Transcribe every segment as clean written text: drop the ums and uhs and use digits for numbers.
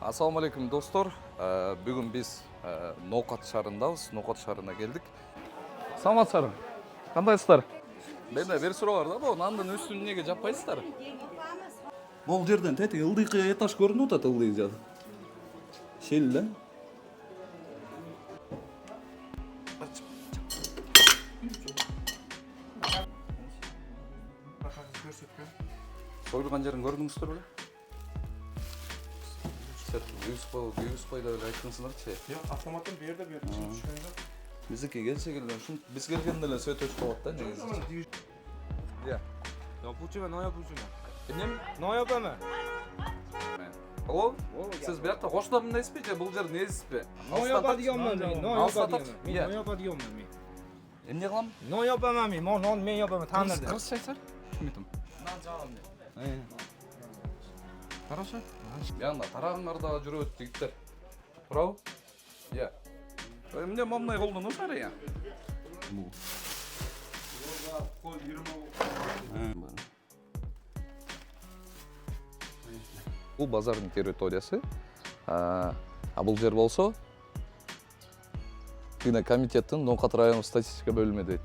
Ассаламу алейкум достор. Бүгін біз Ноқат шарындабыз. Ноқат шарына келдік. Саламатсыздар. Қандайсыздар? Менде бир суроо бар да, бу нандын үстүн неге жаппайсыздар? Бул жерден тети ылдыйкы этаж көрүнүп атат, ылдый жер. Шел да. Сойлган жерин көрдүңүздөр беле? Күйгүз койду эле айттыңыздарчы. Автоматтан бер да бер. Биздики келсе келген ушун биз келгенде эле сөйт өчүп калат да негизи. Я. Ya puçuma, ne yapıyorsun? Эмнем? Ne yapama? Алло? Сиз биякта коштомундайсызбы же бул жер несизби? Ne yapadiyorum ben? Ne yapadiyorum? Ya. Ne yapadiyorum ben? Эмне кылам? Ne yapamam? Men yapamam. Tanrı'da. Кыргызча айтсаң? Түшүнбөйм. Хорошо. Яна тарагыңарда жүрөт жигиттер. Туурабы? Я. Эмне момнай колдонуп ары я? Бул. Бул базардын территориясы. Бул жер болсо Кыйна комитеттин Ноқат райондук статистика бөлүмү дейт.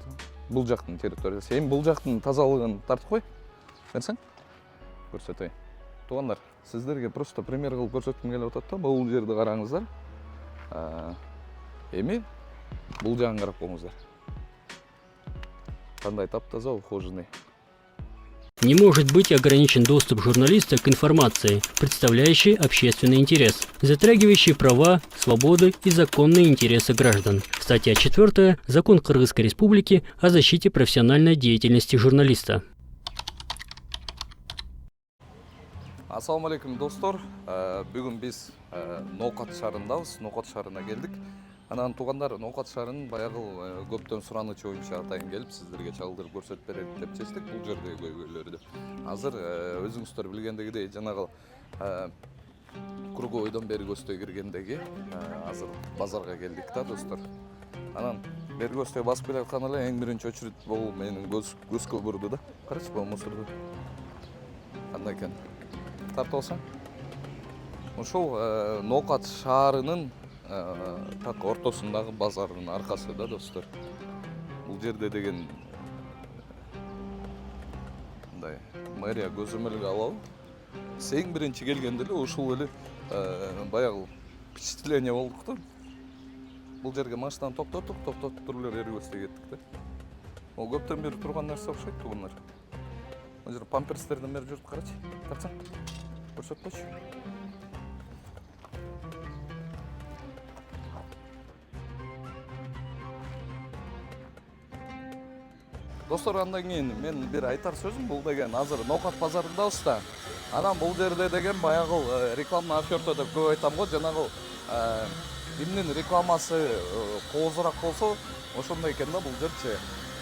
Бул жактын территориясы. Эми бул жактын тазалыгын тартып кой. Берсең? Көрсөтөйүн. Туугандар, сиздерге просто пример кылып көрсөткүм келип атат да. Бул жерди караңыздар. Эми бул жагын карап коңуздар. Кандай таптаза, ухоженный. Не может быть ограничен доступ журналиста к информации, представляющей общественный интерес, затрагивающей права, свободы и законные интересы граждан. Статья 4. Закон Кыргызской Республики о защите профессиональной деятельности журналиста. Ассаламу алейкум достор. Бүгүн биз Ноқат шарындабыз. Ноқат шарына келдик. Анан туугандар, Ноқат шарын баягы көптөн суранычы боюнча атайын келип сиздерге чагылдырып көрсөтүп берет деп чечтик бул жердеги көйгөйлөрдү. Азыр өзүңүздөр билгендегидей жанагы круговойдон бери көздөй киргендеги азыр базарга келдик да достор. Анан бери көздөй басып келаткан эле эң биринчи очередь бул менин көзгө бурду да. Карачы бул мусорду. Кандай экен? Тартып алсаң. Ушул Ноқат шаарынын так ортосундагы базардын аркасы да достор. Бул жерде деген мындай мэрия көзөмөлгө алабы. Эң биринчи келгенде эле ушул эле баягы впечатление болдук да. Бул жерге машинаны токтоттук туруп эле эргөстө кеттик да. Ол көптөн бери турган нерсе окшойт туугандар. Бул жер памперстерден бери жүрүп карачы. Тартсаң. Көрсөтпөчү. Достор, андан кийин мен бир айтар сөзүм, бул деген азыр Ноқат базарындабыз да. Анан бул жерде деген баягы рекламный оферта деп көп айтам го, жанагы кимдин рекламасы коозураак болсо, ошондой экен да бул жерчи.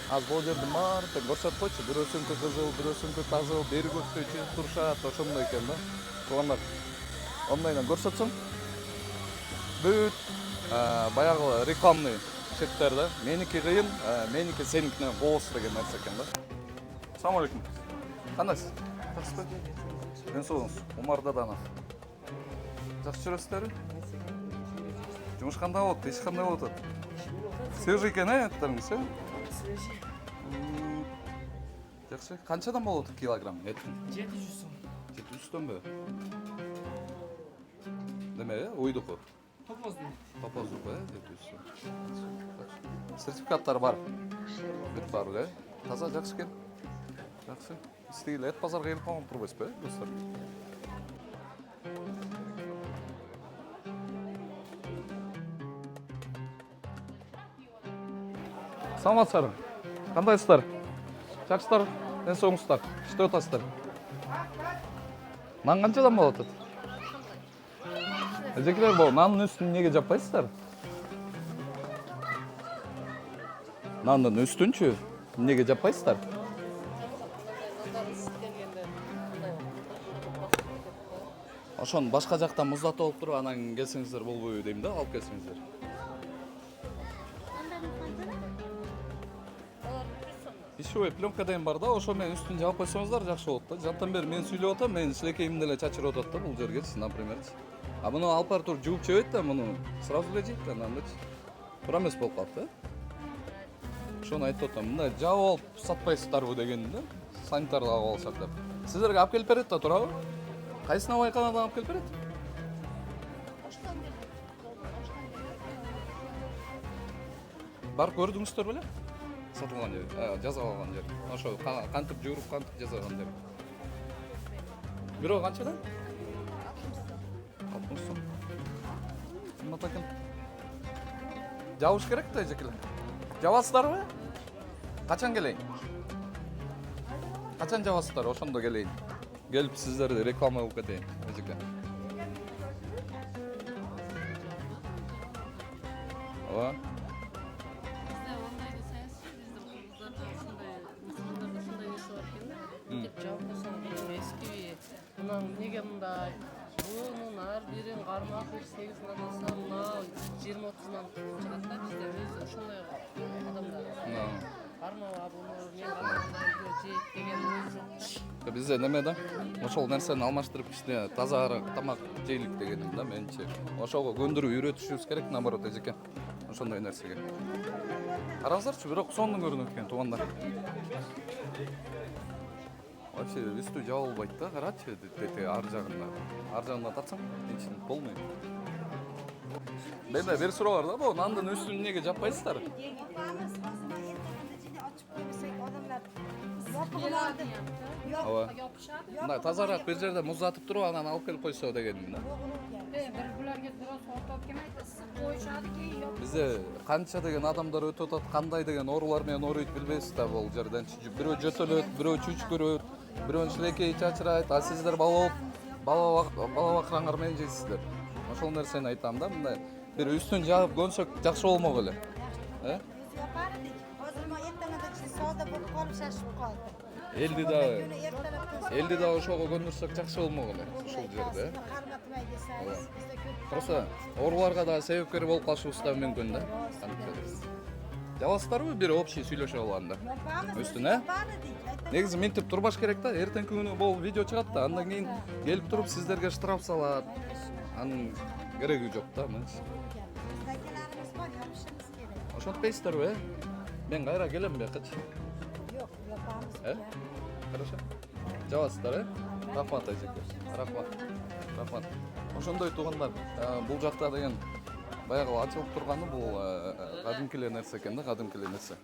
Азыр бул жердин баарын көрсөтпөчү, бирөөсүнкү кызыл, бирөөсүнкү тазыл, бери көздөй чыгып турушат, ошондой экен да. Туугандар, ондойдон көрсөтсөң, бүт баягы рекламный чектер да. Меники кыйын, меники сеникинен кооз деген нерсе экен да. Ассаламу алейкум. Кандайсыз? Жакшысызбы? Ден соолугуңуз, Умар Даданов. Жакшы жүрөсүздарбы? Жумуш кандай болот, иш кандай болуп атат? Свежий экен эттериңиз, Свежий. Жакшы. Канчадан болот килограмм эттин? 700 сом. 700 сомбу? Неме, уйдуку? Топоздук, 700 сом. Сертификаттар бар. Бүт бар, таза жакшы экен. Жакшы. Истегиле эт базарга келип калган турбайсызбы, достор? Саламатсыздар. Кандайсыздар? Жакшысыздар? Ден соолугуңуздар. Иштеп атасыздар? Нан канчадан болот атат? Эжекелер, бул нандын үстүн неге жаппайсыздар? Нандын үстүнчү неге жаппайсыздар? Ошон башка жактан муздатып алып туруп анан келсеңиздер болбойбу дейм да, алып келсеңиздер. пищевой пленка деген бар да, ошо менен үстүн жаап койсоңуздар жакшы болот да. Жантан бери мен сүйлөп атам, менин силекейимди эле чачырып атат да бул жергечи, напримерчи. А муну алып барып туруп жууп жебейт да, муну сразу эле жейт да, андачы. Туура эмес болуп калат да. Ошону айтып атам, мындай жаап алып сатпайсыздарбы дегенdim да. Санитарлык алып алсак деп. Сиздерге алып келип берет да, туурабы? Кайсы наубайканадан алып келип берет? Барып көрдүңүздөр беле? Сатылган жер, жазып алган жер. Ошо кантип жууруп, кантип жасаган деп. Бирөө канчадан? 60 сом. Кымбат экен. Жабыш керек да эжекелер. Жабасыздарбы? Качан келейин? Качан жабасыздар? Ошондо келейин. Келип сиздерди реклама кылып кетейин, эжеке. Ооба. Неге мындай буунун ар бирин кармап 8 алса мына 20-30 чыгат да бизде өзү ошондой адамдар. Кармап буну мен кармап жейт деген ой жок. Бизде неме да? Ошол нерсени алмаштырып кичине тазараак тамак жейлик дегеним да менчи. Ошого көндүрүп үйрөтүшүбүз керек, наоборот эжеке. Ошондой нерсеге. Караңыздарчы, бирок сонун көрүнөт экен туугандар. Вообще үстү жабылбайт да, карачы, тете ар жагында. Ар жагына татсаң, ичин полный. Менде бир суроо бар да, бу нандын үстүн эмнеге жаппайсыздар? Ооба. Мындай тазараак бир жерде муздатып туруп, анан алып келип койсо дегеним да. Буларга бирок ортоп келмейт, ысып коюшат экен, жок. Бизде канча деген адамдар өтүп атат, кандай деген оорулар менен ооруйт билбейсиз да бул жерден. Бирөө жөтөлөт, бирөө чүчкүрөт, бирөөнүн шилекейи чачырайт, а сиздер бала бакыраңар менен жейсиздер. Ошол нерсени айтам да, мындай бир үстүн жаап көнсөк жакшы болмок эле. Элди да ошого көндүрсөк жакшы болмок эле ушул жерде. Просто ооруларга да себепкер болуп калышыбыз да мүмкүн да. Жабасыздарбы бир общий сүйлөшө алганда? Үстүнө? Негизи минтип турбаш керек да. Эртеңки күнү бул видео чыгат да, андан кийин келип туруп сиздерге штраф салат. Анын кереги жок да, мынчы. Ошентпейсиздерби? Мен кайра келем бияка. Жок, yapamız. Хорошо. Жабасыздар, рахмат эжеке. Рахмат. Ошондой туугандар, бул жакта деген баягы ачылып турганы бул кадимки эле нерсе экен да, кадимки эле нерсе.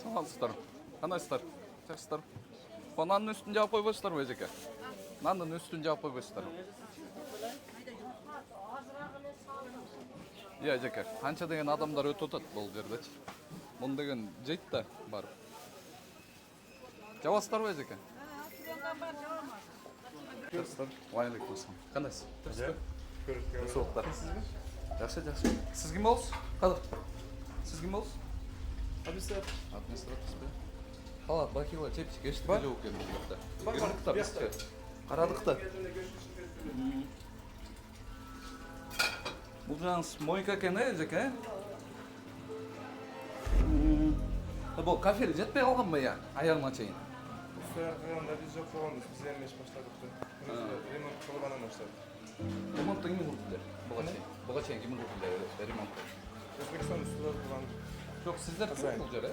Саламатсыздар. Кандайсыздар? Жакшысыздар. Нандын үстүн жаап койбойсуздарбы эжеке? Нандын үстүн жаап койбойсуздар. Эжеке, канча деген адамдар өтүп атат бул жердечи. Мун деген жейт да барып. Жабасыздарбы эжеке? Жабасыздар. Валейкум ассалам. Кандайсыз? Жакшы. Соктор. Жакшы. Сиз ким болсуз? Кадыр. Сиз ким болсуз? Администраторсыз. Халат, бахила, чепчик, эчтеке жок экен бул жакта. Көрдүк да бизчи. Карадык да. Бул жаңыз мойка экен эжеке? Бул кафел жетпей калганбы я? Аягына чейин. Biz yok olmuş, biz yerleş başladık da. Remont kılgana başladık. Ремонтту ким кылып берди? Буга чейин ким кылып берди ремонтту? Özbekistan üstüler kılgan. Жок, сиздер Хозяин. бул жере?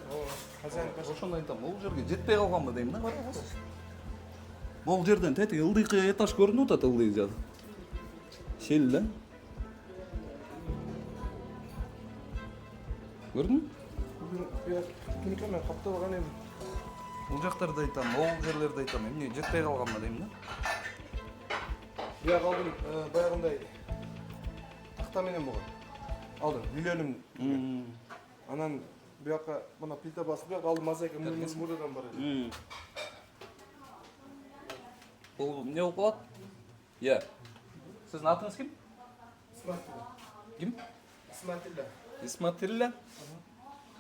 Хозяин başladı. Ошондо айтам, бул жерге жетпей калганбы дейм да, караңыз. Бул жерден тети ылдыйкы этаж көрүнүп атат, ылдый жер. Шел да. Көрдүңбү? Bugün ben kapta bakan em. Бул жактарды айтам, ол жерлерди айтам, эмне жетпей калганбы дейм да. Ya kaldım bayağınday. Takta menen boğan. Aldım, Lülel'im. Anan bu yakka bana pilta basıp aldım mazayka murdadan var. Бул эмне болуп калат? Иә. Сиздин атыңыз ким? İsmatil'le. Ким? İsmatil'le. Исматилла.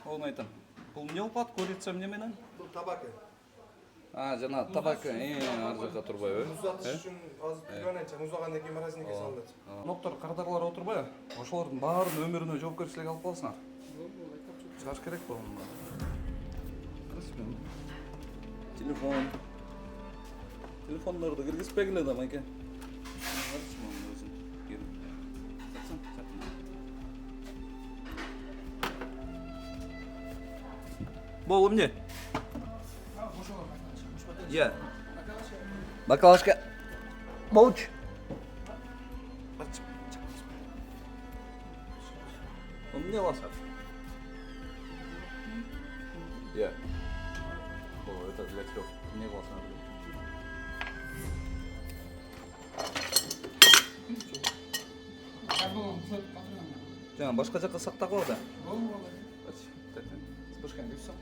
Оны айтам. Бул эмне болуп калат? Курица эмне менен? Bu tabak. жана табак ар жака турбайбы? Uzatış için az güvenençe, uzağından keyin magazинге салынат. Ноктор кардарлар отурбай, ошолордун баарынын өмүрүнө жоопкерчилик алып калсаң. Чыгаш керек болгон. Телефон. Телефондорду киргизбегиле да майке. Бол эмне? Я. Бакалашка. Болчу. Эмне аласың? Я. О, это для трёх. Эмне аласың? Жаңа башка жакка сактагыла да. Спушкан дейсиң?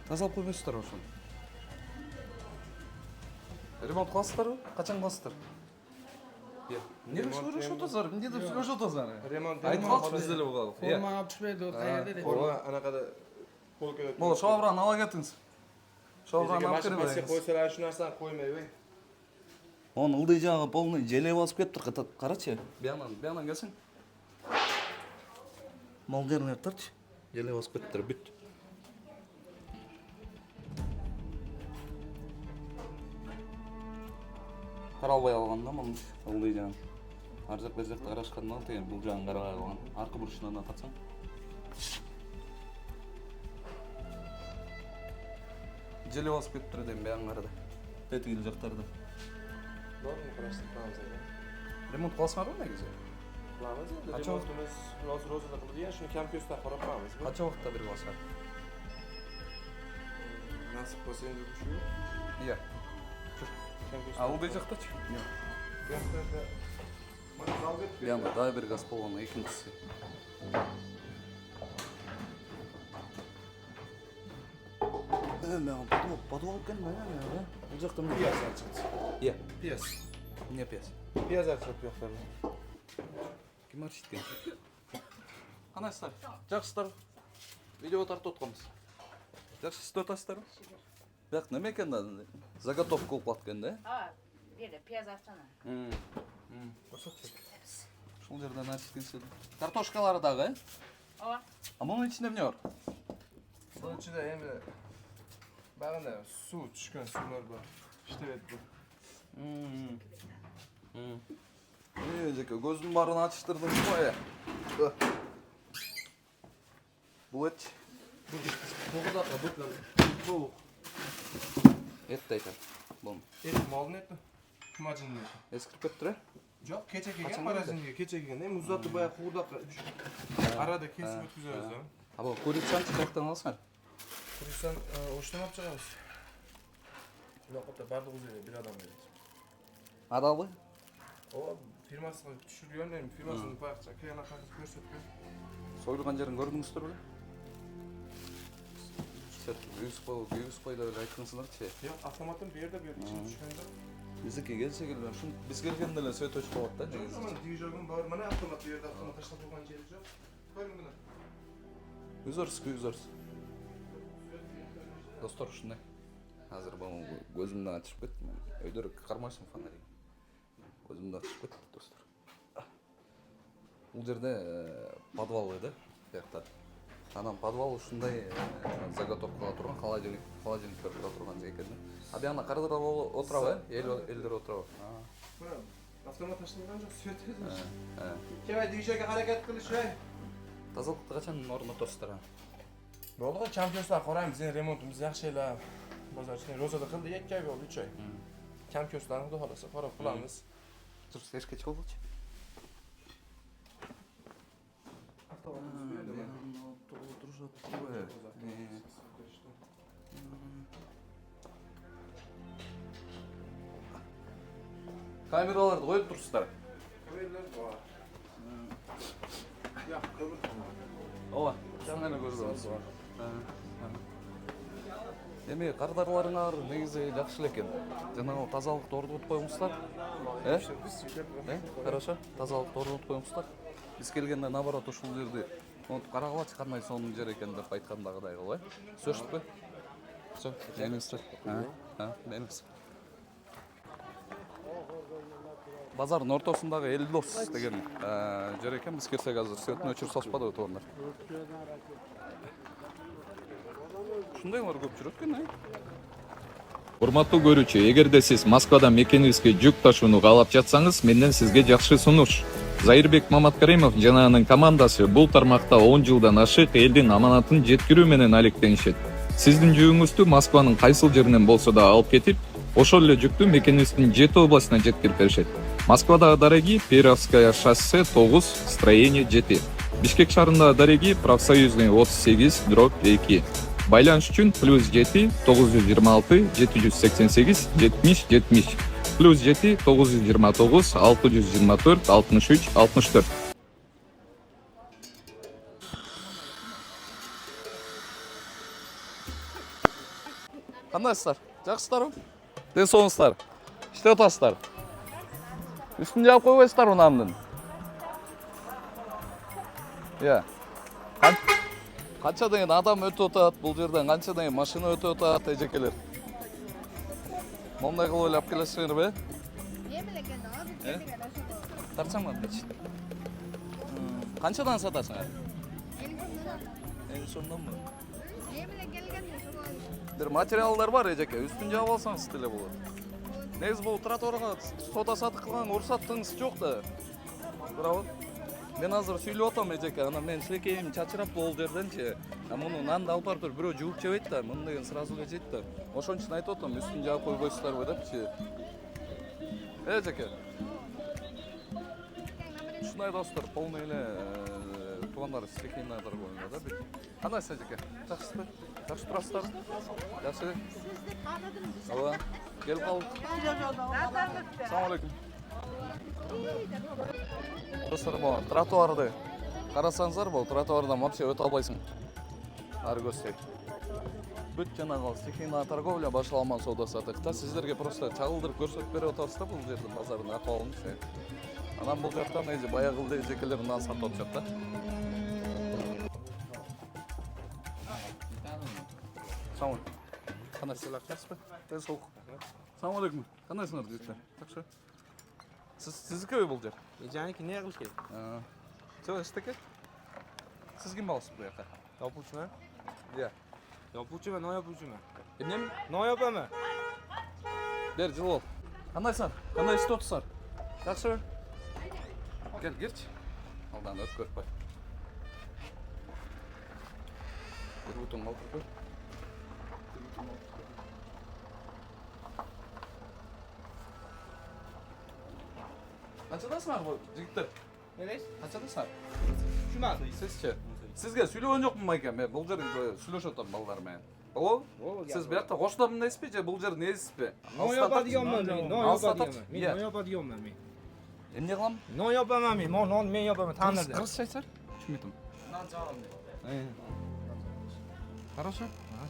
Тазалап койбойсуздар ошону. Ремонт кыласыздарбы? Качан кыласыздар? Эмне сүйлөшүп атасыздар? Эмне деп сүйлөшүп атасыздар? Ремонт. Айтып биз деле буга. Forma alып түшпөйдү, каерде деп. Forma anaqada polkada. Боло, шабыран ала кетиңиз. Шабыран алып Машина келиңиз. койсалар ушу нерсени коймойбу. Он ылдый жагы полный желе басып кетиптир. Карачы. Биянан келсең. Молдерный тарчы. Желе басып кетиптир, бүт. Каралбай алган да муну ылдый жагын. Ар жак бер жакта карашкандан кейін бул жагын карабай алган. Аркы бурчунан атсаң. Желе басып кетиптир дейм биягын карады. Тетигил жактарда. Doğru karıştırmamız lazım. Ремонт кыласыңарбы негизи? Kılamız da Kaç remontumuz rozda kıldı ya şunu kem köster qarab qo'yamiz. Qancha vaqtda berib olsar? Nasib bo'lsa endi shu. Iya. Kem köster. А ылдый жактачы? Yo'q. Bu yoqda mana zal berib. Яна, дай бир газ болгон экинчиси. Мен подвал экен да, бул жакта эмне? Piyaz açıqçı. Iya. Piyaz. Эмне пес? Piyaz açıq bu yoqda. Ким арчиткен? Канайсыздар? Жакшысыздар? Видео тартып атканбыз. Жакшы иштеп атасыздарбы? Бияк неме экен да? Заготовка кылып калат экен да? Бerde piyaz açsana. Ушул жерден арчиткенсиз. Картошкалары дагы, э? Ооба. А мунун ичинде эмне бар? Bunun içinde endi baganda suv tushgan suvlar bor. İştebet bu. Жеке, көзүмдүн баарын ачыштырдым го. Бул эч. Buğda kabuklar. Bu. Эт да айтат. Бул. Et malın eti. Kumacının eti. Эскирип кетиптир, э? Yok keçe Kaçan kelgan nerede? magazinga keçe kelgan. Hem uzatı bayağı quvurda arada kesip ötküzüyoruz ha. А бул курицаны жактан алсаңар. Kurusan oştan alıp çıkarız. Lokata bardak üzerine bir adam verir. Адалбы? O firmasına düşürüyor neyim? Firmasını bayakça kıyana kalkıp görsetmiyor. Сойлган жерин көрдүңүздөр беле? Күйгүзбой деп эле айткансыңарчы. Yok avtomatın bir yerde bir yerde içine düşkende. Биздики келсе келе ушун биз келгенде эле сөйт өчүп калат да. O zaman dijog'un var. Mana avtomat bir yerde avtomat taşlap koygan yeri yok. Koyun bunu. Үзөрүс. Достор ушундай. Азыр бул көзүмдү ачып кеттим. Өйдөрүк кармайсың фонарик. Көзүмдү ачып кетти достор. Бул жерде подвал да, биякта. Анан подвал ушундай заготовкага турган холодильниктер тура турган жер экен. А бияна кардыра отурабы, элдер отурабы. Avtomat taşlagan yok. Söt ediyor. Kime dijog'a hareket qilish voy. Тазалыкты качан орнотосуздар? Bo'ldi, kamkoslar qaraymiz. Bizning remontimiz yaxshi ela. Bozor ishini rozada qildi, 2 oy bo'ldi, 3 oy. Kamkoslarni xudo xolasa qarab qilamiz. Тур сеш keç болчу. Камераларды коюп турсуздар. Kameralar var. Ya, kömür Ооба, жаңа эле көрдүм. Эми кардарларыңар негизи жакшы экен. Жанагы тазалыкты орнотуп койгуңуздар. Хорошо. Тазалыкты орнотуп койгуңуздар. Биз келгенде наоборот ушул жерди карагылачы кандай сонун жер экен деп айткандагыдай кылып, Сөзсүзбү? Все, меніңізді. Меніңіз. Базардың ортосындағы Элдос деген жер екен. Біз келсек азыр светін өчір соспады өтуандар. Шындайлар көп жүрөт екен, Урматтуу көрүүчү, эгерде сиз Москвадан мекенибизге жүк ташууну каалап жатсаңыз, менден сизге жакшы сунуш. Зайырбек Маматкаримов жана анын командасы бул тармакта 10 жылдан ашык элдин аманатын жеткирүү менен алектенишет. Сиздин жүгүңүздү Москванын кайсыл жеринен болсо да алып кетип, ошол эле жүктү мекенибиздин 7 областына жеткирип беришет. Москвадагы дареги Перовская шоссе 9, строение 7. Бишкек шаарындагы дареги Профсоюзный 38/2. Байланыш үчүн +7 926 788 70 70 +7 929 624 63 64. Кандайсыздар? Жакшысыздарбы? Ден соңуздар. Иштеп атасыздар. Үстүн жаап койбойсуздар унамдын. Канча деген адам өтүп атат, бул жерден канча деген машина өтүп атат, эжекелер. Момундай кылып ойлоп келесиңерби? Тарчаңмы мынчы? Канчадан сатасыңар? 50 сомдонбу? Бир материалдар бар эжеке, үстүн жаап алсаңыз деле болот. Негизи бул тротуарга соода сатык кылган уруксатыңыз жок да. Туурабы? Мен азыр сүйлөп атам эжеке, анан мен силекейим чачырап бул жерденчи. Муну нанды алып барып бирөө жууп жебейт да, муну деген сразу эле жейт да. Ошон үчүн айтып атам, үстүн жаап койбойсуздарбы депчи. Эжеке. Ушундай достор, полный эле туугандар стихийный торговля да бит. Кандайсыз эжеке? Жакшысызбы? Жакшы турасыздарбы? Жакшы. Ооба. Келип калдык. Assalomu alaykum. Достор, бу тротуарды карасаңыздар, бул тротуардан вообще өтө албайсың. Ары көзсөй. Бүт жанагы стихийный торговля башланган соода саттыкта сиздерге просто чагылдырып көрсөтүп берип атабыз да бул жердин базардын акыбалын. Анан бул жактан эже баягы эжекелер нан сатып атышат да. Assalomu alaykum. Кандайсыздар? Жакшысызбы? Ден соолук. Assalomu alaykum. Кандайсыңар жигиттер? Жакшы. Сиздикеби бул жер? Жаники не кылыш керек? Чыгып эштеке? Сиз ким болосуз бу жака? Yapuvchiman. Yapuvchiman, no yapuvchiman. Эмнеми? No yapaman. Бер жыл бол. Кандайсыңар? Кандай иштеп атасыздар? Жакшыбы? Келчи. Алдан өтүп көрүп кой. Бир бутун алып кой. Канчадасыңар бу жигиттер? Neresi? Канчадасыңар? Şuman. Сизчи? Сизге сүйлөгөн жокмун байке? Мен бул жерде сүйлөшүп атам балдар менен. Ого? Сиз бuyakta коштодун дейсизби же бул жер несизби? No yapadiganman men. No yapadiganman. Men no yapadiganman men. Эмне кылам? No yapaman men. Non men yapaman. Tanirdi. Кыргызча айтсар? Түшүнбөйм. Nan çağırım. Хорошо.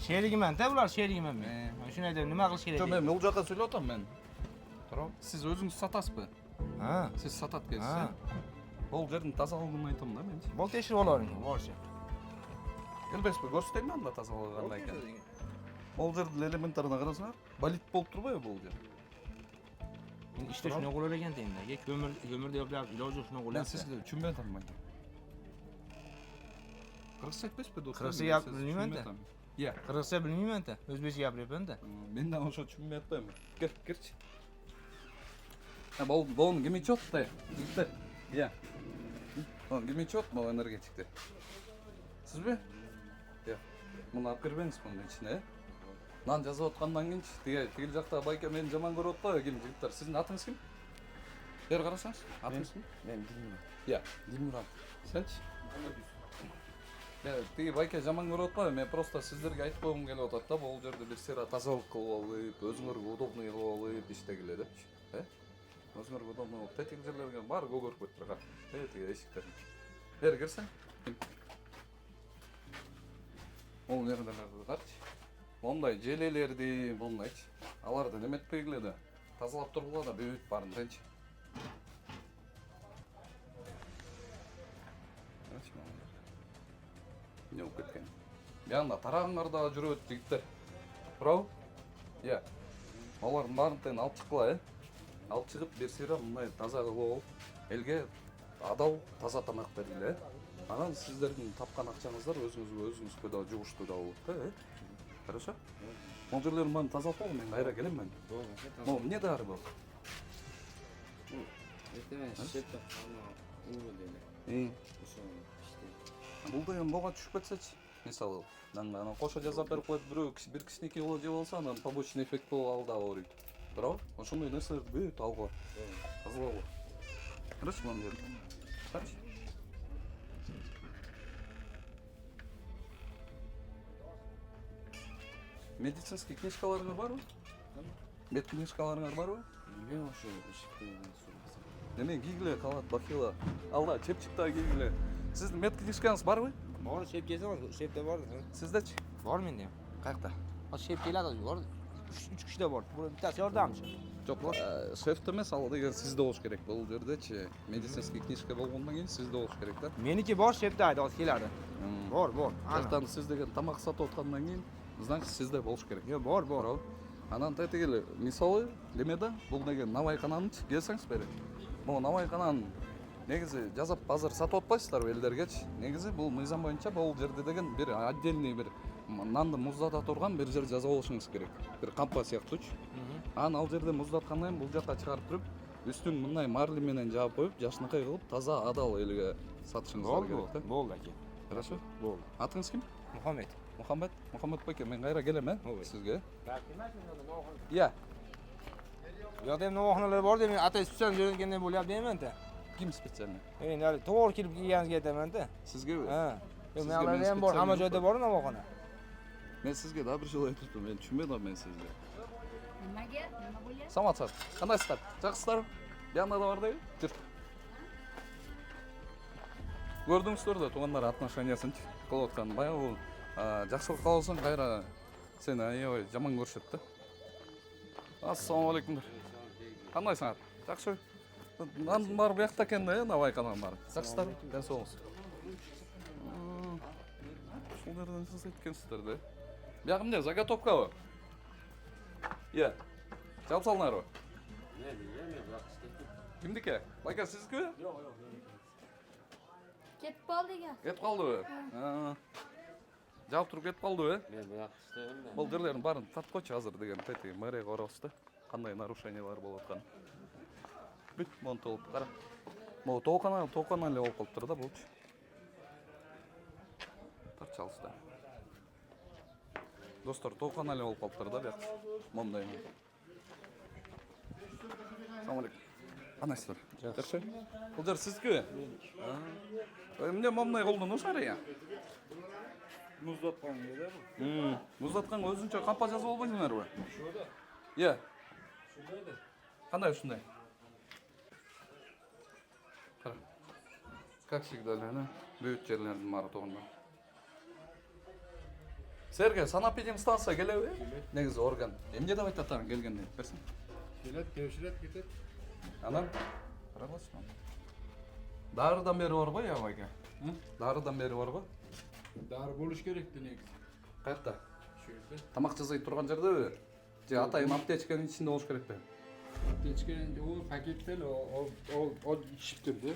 Şerigimen de bular şerigimen men. Şuna da nima qilish kerak? Жок, мен бул жака сүйлөп атам мен. Туурабы? Сиз өзүңүз сатасызбы? Ha. Сиз сатат келесиз. Бул жердин тазалыгын айтам да мен. Bol teşhir olaring. Borcha. Келбесизби? Көрсөтөйүнбү анда тазалыгы кандай экен? Бул жердин элементтерине карасаңар, болит болуп турбайбы бул жер? İşte şuna qo'l ekan endi. Kömürde yapıp iloji yo'q shuna qo'l. Мен сизди түшүнбөй атам байке. Кыргызча айтпайсызбы достор? Кыргызча гап билмеймін да. Иә. Qirg'izcha bilmayman da. O'zbekcha gapiryapman da. Мен да ошо түшүнбөй атпаймын. Кирчи. Бул ким ичет да? Жигиттер. Иә. Бул ким ичет? Бул энергетиктер. Сизби? Иә. Муну алып кирбеңиз мунун ичине. Нан жазып аткандан кийин тигил жакта байке мени жаман көрүп атпайбы ким жигиттер? Сиздин атыңыз ким? Бер карасаңыз. Атыңыз ким? Men bilmayman. Иә, Димуран. Сенчи? Тиги байке жаман көрүп атпайбы? Мен просто сиздерге айтып койгум келип атат да, бул жерде бир сыйра тазалык кылып алып, өзүңөргө удобный кылып алып иштегиле депчи. Өзүңөргө удобный болуп, тетик жерлерге баары көгөрүп кетиптир ка. Тиги эшиктер. Бер кирсең. Ол нерделерди карчы. Мондай желелерди, мондайчы. Аларды неметпей келеді. Тазалап тұрғыла да бөйт барын дечи. Не болып кеткен. Яғында тарағыңарда жүрөт жігіттер. Брау? Иә. Олардың барын тен алып шыққыла, алып шығып берсері мындай таза қылып алып, елге адал таза тамақ берілі. Анан сіздердің тапқан ақшаңыздар өзіңізге да жуғышты да болады. Хорошо? Ол жерлерін барын тазалап қойғын, мен қайра келем мен. Ол не дары бұл? Бұл деген боға түшіп кетсечі. Мысалы, қоша жазап беріп қойып бір кішінеке ола жеп алса, анан побочный эффект болып алды ауырып. Браво, ошондай нәрселерді бөйт алға. Тазалауға. Хорошо, мам жерді. Қаршы. Медицинский книжкаларыңар бар ма? Мед книжкаларыңар бар ма? Мен ошо ишикте Неме гигле калат бахила. Алда чепчикта гигле. Сіздің мед книжкаңыз бар ма? бар, шеп келсе бар, шепте бар. Сіздечи? Бар менде. Қайақта? Ал шеп келеді, бар. 3 киши да бар. Биттasi жардамчы. Жоқ, шефті емес, ал деген сізде болуш керек. Бұл жердечи медицинский книжка болгондон кийин сізде болуш керек да. Меники бар, шепте айда келеді. Бар. Жақтан сіз деген тамақ сатып отқаннан кейін, значит сізде болуш керек. Yo, бар. Анан тетигели мисалы демеде бул деген навайкананы келсеңиз бери. Бул навайкананы негизи жазап азыр сатып атпайсыздар элдергечи. Негизи бул мыйзам боюнча бул жерде деген бир отдельный бир нанды муздата турган бир жер жазып алышыңыз керек. Бир кампа сыяктуучу. Анан ал жерде муздаткандан кийин бул жакка чыгарып туруп, үстүн мындай марли менен жаап коюп, жашынакай кылып таза адал элге сатышыңыз керек да. Болду аке. Хорошо? Болду. Атыңыз ким? Мухаммед. Мухаммед байке, мен кайра келем, сизге. Иә. Yo'q, endi noxonalar bor deb men atay susan jo'natganda bo'lyapti deyman-da. Kim spesialni? Endi hali to'g'ri kelib kelganingizga aytaman-da. Sizga? Ha. Sizga Men ularda ham bor, hamma joyda bor noxona. Men sizga da bir jol aytibdim, men tushunmadim men sizga. Nimaga? Nima bo'lyapti? Саламатсыздар. Кандайсыздар? Жакшысыздарбы? Янда да бардайбы? Жүр. Көрдүңүздөр да туугандар отношениясын кылып аткан. Баягы жакшылык кылсаң кайра сени аябай жаман көрүшөт да. Ассаламу алейкумдар. Кандайсыңар? Жакшы. Нан бар буякта экен да, навайканан бар. Жакшысыздарбы? Ден соңуз. Ушул жерден сиз айткансыздар да. Биягы эмне, заготовкабы? Иә. Жауап салыңарбы? Кимдики? Байка сиздикиби? Ketib qoldi ekan. Кетип калдыбы? Жаап туруп кетип калдыбы? Мен буяк иштебейм да. Бул жерлердин баарын тартып койчу азыр деген тетиги мэрияга барабыз да. Кандай нарушениялар болуп атканын. Бүт монтолуп кара. Могу тоокана эле болуп калыптыр да булчу. Тарчалыс да. Достор, тоокана эле болуп калыптыр да бияк. Мондай. Салам алейкум. Кандайсыздар? Жакшы. Бул жер сиздикиби? Эмне момундай колдонуңуз арыя? Муздаткан жерде. Муздатканга өзүнчө кампа жазып албайсыңарбы? Ошода. Иә. Ушундай да. Кандай ушундай? Кара. Как всегда эле, бүт жерлердин баары тогунда. Серге, санэпидемстанция келеби? Негизи орган. Эмне деп айтат анан келгенде? Берсин. Келет, кеширет, кетет. Анан караглачы. Дарыдан бери барбы, я байке? Дарыдан бери барбы? Дары болуш керек негизи. Каякта? Ошол жерде. Тамак жасай турган жердеби? Же атайын аптечканын ичинде болуш керекпи? Кечкен ол пакеттен ол ишиптир да.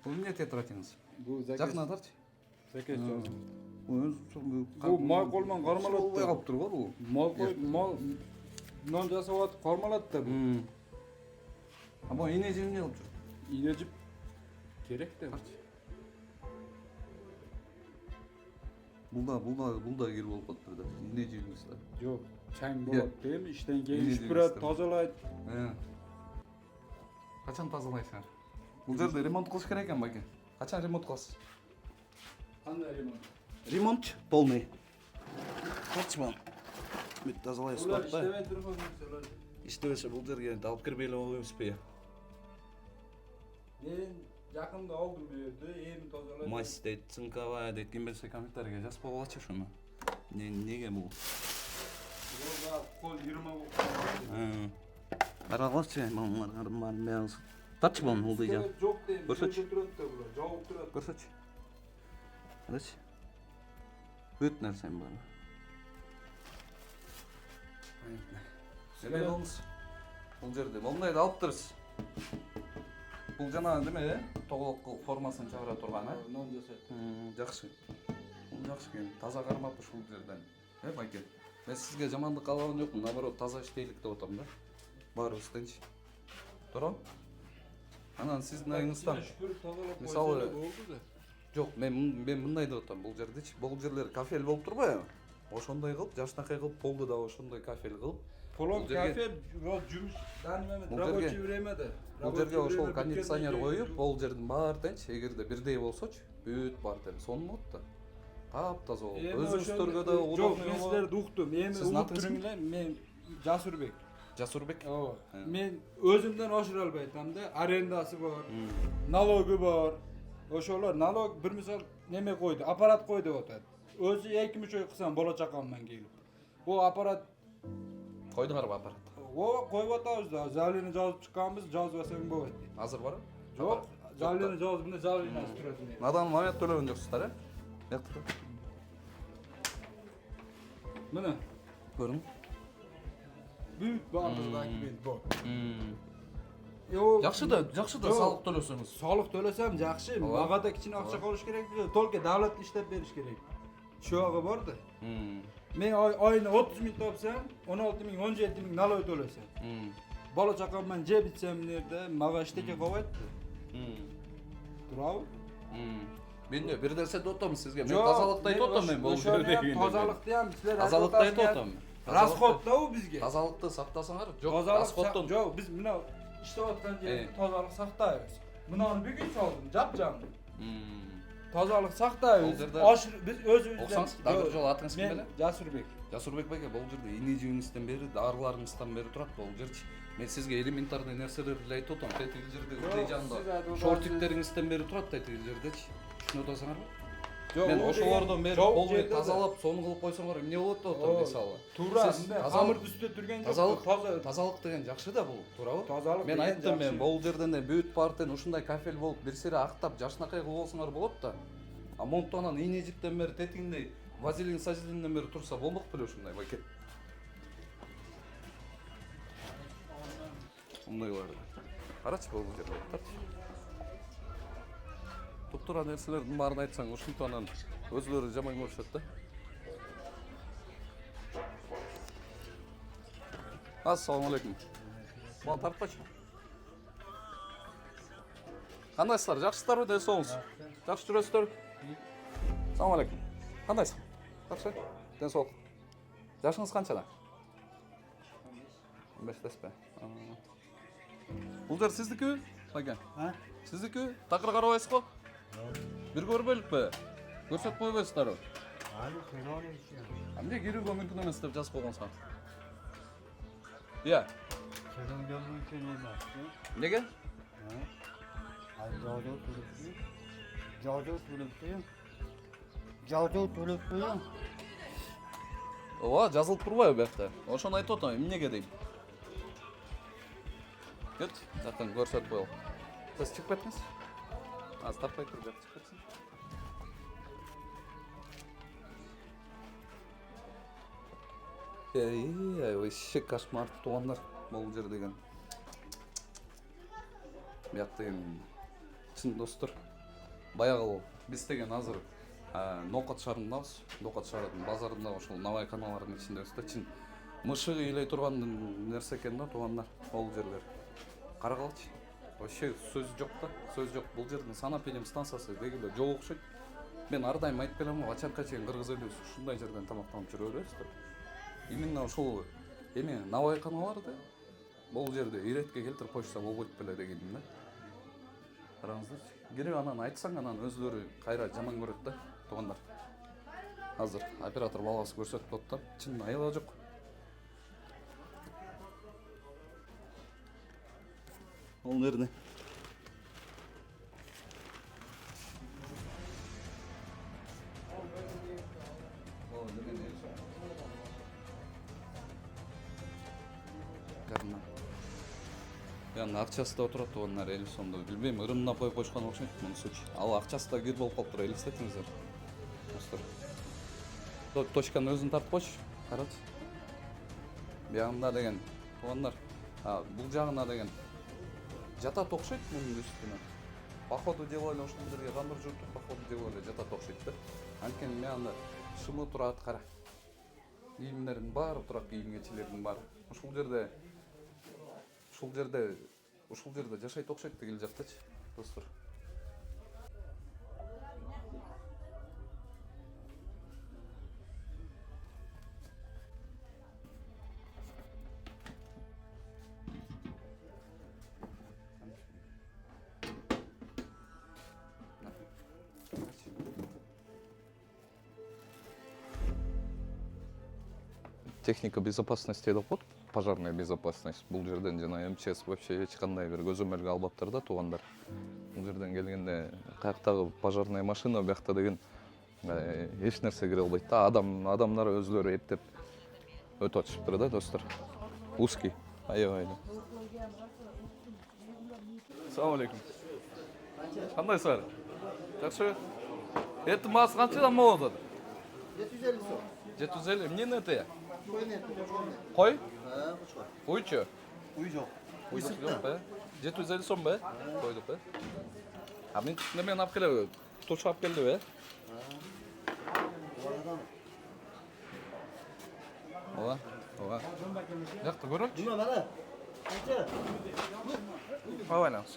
Бул эмне тетрадиңиз? Бул Жакына тарчы. заказ жазып. Бул май колман кармалат. Болбой калыптыр го бул. Мал нон жасап атып кармалат да бул. А бу ине жемне кылып жүр. Ине жип керек да. Бул да кир болуп калыптыр да. Ине жемиз да. Жок, чаң болот дейм, иштен кийин Ине шүпүрөт, жемиз да. тазалайт. Качан тазалайсыңар? Бул жерде ремонт кылыш керек экен байке. Качан ремонт кыласыз? Кандай ремонт? Ремонт полный. Качман. Бүт тазалайсыз Булар да. иштебей турган нерселер. Иштебесе бул жерге алып кирбей эле коебузбу? Мен жакында алдым bu yerде, эми тазалайт. Мась дейт, цинковая дейт, ким билсе комментарийге жазып койгулачы ушуну. Неге бул? Kol 20 Карагалчы, мамаларым бар мен. Татчы бул бул жан. Yok deyim. Көрсөтчү. Turuptu bular. Jaup turuptu. Көрсөтчү. Карачы. Бүт нерсем бар. Силе болмус. Бул жерде мондайды алып турсуз. Бул жана неме, тоголок формасын чыгара турган, а? Non jasat. Жакшы. Бул жакшы экен. Таза кармап ушул жерден. Байке. Мен сизге жамандык каалаган жокмун, наоборот таза иштейлик деп атам да. Баарыбыз тынч. Туура? Анан сиздин айыңыздан Şükür tozalap Misal- koysa da oldu da. жок, мен мындай деп атам, бул жердечи, бул жерлер кафель болуп турбайбы? Ошондой кылып, жашнакай кылып, полду да ошондой кафель кылып, Polon Bul jerge- kafe yol cümüş. Danmeme Bul rабочий jerge- время да. бул жерге ошол кондиционер коюп, бул жердин баары теч, эгерде бирдей болсочу, бүт баары тең сонмот да. Таптаза болуп, өзүңүздөргө да Жок, удобный мен болот. силерди уктум. Эми Сиздин угуп атыңыз туруңла, мен Жасурбек. Жасурбек. Ооба. Мен өзүмдөн ошура албайтам да. Арендасы бар, налогу бар. Ошолор налог бир мисал неме койду, аппарат кой деп атат. Өзү 2-3 ой кылсам болочакаман келип. Бул аппарат Койдуңарбы аппарат? ооба коюп атабыз да. Заявление жазып чыкканбыз, жазбасаң болот дейт. Азыр барбы? Жок, заявление жазып мына заявлениясы турат мен. Надан момент төлөгөн жоксуздар, э? Бияктыр. Мына Көрүң. бүт баардыгы документ бар. Жакшы да Жок. салык төлөсөңүз. Салык төлөсөм жакшы, мага да кичине акча колуш керек беле, только давлат иштеп бериш керек. Шуагы бар да. Мен айына 30 миң тапсам, 16 миң, 17 миң налог төлөсөм. Бала чакамдан жеп ичсем нерде, мага эчтеке кылбайт да. Турабы? Мен бир нерсе деп атам сизге. Мен тазалыкты айтып атам мен бул жерде. Тазалыкты ham силер Тазалыкты айтып атам. Расход да у бизге. Тазалыкты сактасаңар, жок, Тазалык расходтон. жок, биз мына иштеп аткан жерде тазалык сактайбыз. Мынаны бүгүн салдым, жапжаңды. Тазалык Бул сактайбыз. жерде- Биз өзүбүздөн. Оксаңыз, дагы бир жолу атыңыз ким Мен беле? Жасурбек. Жасурбек байке, бул жерде ине жибиңизден бери, дарыларыңыздан бери турат бул жерчи. Мен сизге элементарный нерселерди эле айтып атам. Тетиги жерде Жок, ылдый сиз жанда айтып шортиктериңизден бери турат тетиги жердечи. Түшүнүп атасыңарбы? Жок, Мен ол ошолордон деген бери жок полный жерде да. тазалап, сону кылып койсоңор эмне болот деп атам мисалы. Туура, Сиз мындай тазалык- камыр үстү турган жок. Тазалык, тазалык деген жакшы да бул, туурабы? Тазалык Мен деген айттым, мен жакшы. бул жерден бүт партен ушундай кафель болуп, бир сире актап, жашнакай кылып болсоңор болот да. А монтонан ийне жиптен бери тетигиндей вазелин сазелинден бери турса болмок беле ушундай байке. Мындайлар. Карачы бул жерде. Туптура нерселердин баарын айтсаң, ушинтип анан өзүлөрү жаман көрүшөт да. Ассаламу алейкум. Мал тартпачы. Кандайсыздар? Жакшысыздарбы, ден соолугуңуз? Жакшы жүрөсүздөр? Ассаламу алейкум. Кандайсың? Жакшы? Ден соолук. Жашыңыз канчада? 15-теспи. Бул жер сиздикиби? Байке. Сиздики? Такыр карабайсызбы? Бир көрбөйлүкпү? Көрсөтүп койбойсуздарбы? Эмне кирүүгө мүмкүн эмес деп жазып койгонсуңар? Iya. Неге? Ооба, жазылып турбайбы биякта? Ошону айтып атам, эмнеге дейм. Кет, жакын көрсөтүп коелу. Сиз чыгып кетиңиз. Аз таппай туруп чыгып кетсин. Вообще кошмар туугандар бул жер деген. Биякта эми чын достор. Баягы биз деген азыр Ноокат шаарындабыз. Ноокат шаарынын базарында ошол Навай каналарынын ичиндебиз да, чын мышык ыйлай турган нерсе экен да туугандар, бул жерлер. Карагалычы. Вообще сөз жок да, сөз жок. Бул жердин санап элем станциясы деги эле жок окшойт. Мен ар дайым айтып келем, качанка чейин кыргыз элибиз ушундай жерден тамактанып жүрө беребиз деп. Именно ушул эми Навай каналарды бул жерде иретке келтирип койсо болбойт беле дегеним да. Караңыздарчы. Кирип анан айтсаң анан өзүлөрү кайра жаман көрөт да туугандар. Азыр оператор баласы көрсөтүп атат, чын айла жок. Ол нерде? Ол неме жанагы акчасы да отурат туугандар 50 сомду билбейм, ырымына коюп койушкан окшойт мунусучу. Ал акчасы да кир болуп калыптыр, элестетиңиздер. Достор. Точканы өзүн тартып койчу. Карачы. Буягында деген туугандар, бул жагына деген жатат окшойт мунун үстүнө. Походу делали ошол жерге кандыр журтуп походу делали жатат окшойт да. Анткени мында шымы турат, кара. Кийимдердин баары турат, кийим-кечилердин баары. Ушул жерде жашайт окшойт тигил жактачы, достор. Техника безопасности деп коет, пожарная безопасность. Бул жерден жана МЧС вообще эч кандай бир көзөмөлгө албаптыр да туугандар. Бул жерден келгенде каяктагы пожарная машина биякта деген эч нерсе кире албайт да. Адамдар өзлөрү эптеп өтүп атышыптыр да, достор. Узкий. Аябай. Assalomu alaykum. Qandaysizlar? Yaxshi. Etti mas qanchadan bo'ladi? 750 so'm. 750. Мне на это. Qo'y net, Qo'y? Ha, qo'shma. Qo'ychi. Uy yo'q. Uy Yo'q sirtda. be. 750 so'm be. Qo'ydi be. Ha men nimaga olib keladi? To'shib olib keldi be. Ova. Yoqda ko'rib. Nima mana? Qancha? Avaylanız.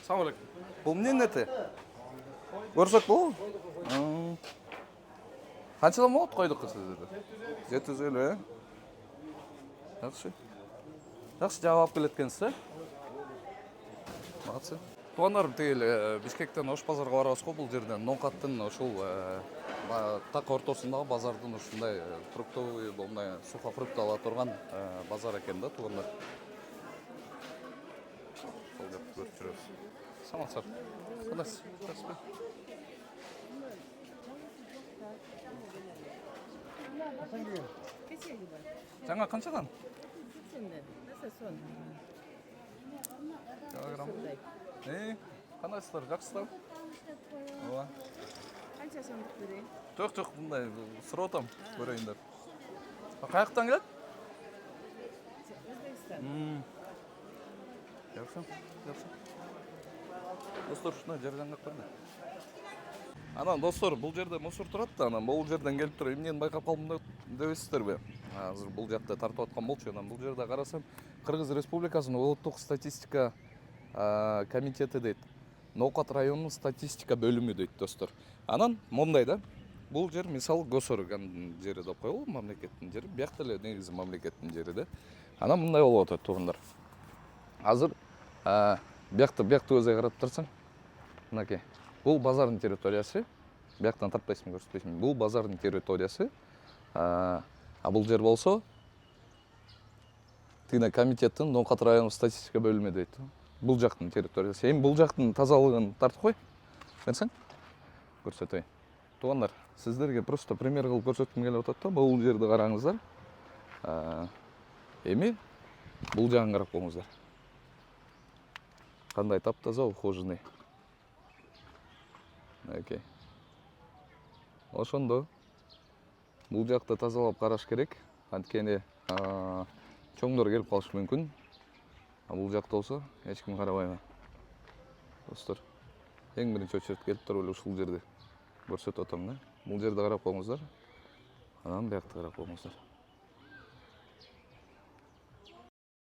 Assalomu alaykum. Bu мне на это. Ko'rsak bu? Qanchadan bo'ldi qo'ydik sizlarda? 750. Yaxshi. Yaxshi javob qilayotgansiz. Молодцы. Тугандарым тегел Бишкектен Ош базарга барабыз го, бул жерден Ноңкаттын ушул так ортосундагы базардын ушундай фруктовый, мындай сухофрукт ала турган базар экен да, тугандар. Сол деп көрүп жүрөбүз. Саламатсыздар. Кандайсыз? Жақсыбы? Жаңа қаншадан? 80'den. Nasıl son? Килограмм. Қандайсыздар? Жақсысыздар? Ооба. Qancha so'mlik berayim? Жоқ, мындай сұрап көрейін деп. Қаяқтан келеді? O'zbekiston. Yaxshi. Достор, ушундай жерден кеп көрдү. Анан достор, бул жерде мусор турат да, анан бул жерден келип туруп, эмнени байкап калдым дебесиздерби? Азыр бул жакта тартып аткан болчу, анан бул жерде карасам, Кыргыз Республикасынын улуттук статистика комитети дейт. Ноокат районунун статистика бөлүмү дейт, достор. Анан мондай да, бул жер мисалы госоргандын жери деп коелу, мамлекеттин жери, биякта эле негизи мамлекеттин жери да. Анан мындай болуп атат туугандар. Азыр биякты өзү карап турсаң, мынакей. Бул базардын территориясы. Бияктан тартпайсың, көрсөтпөйсүң. Бул базардын территориясы. Бул жер болсо тигине комитеттин Ноокат районунун статистика бөлүмү дейт. Бул жактын территориясы. Эми бул жактын тазалыгын тартып кой. Берсең? Көрсөтөйүн. Туугандар, сиздерге просто пример кылып көрсөткүм келип атат да. Бул жерди караңыздар. Эми бул жагын карап коңуздар. Кандай таптаза, ухоженный. Окей. Ошондо бул жакты тазалап караш керек. Анткени чоңдор келип калышы мүмкүн. Бул жакта болсо эч ким карабайбы. Достор, эң биринчи очередь келип туруп эле ушул жерди көрсөтүп атам да. Бул жерди карап коңуздар. Анан биякты карап коңуздар.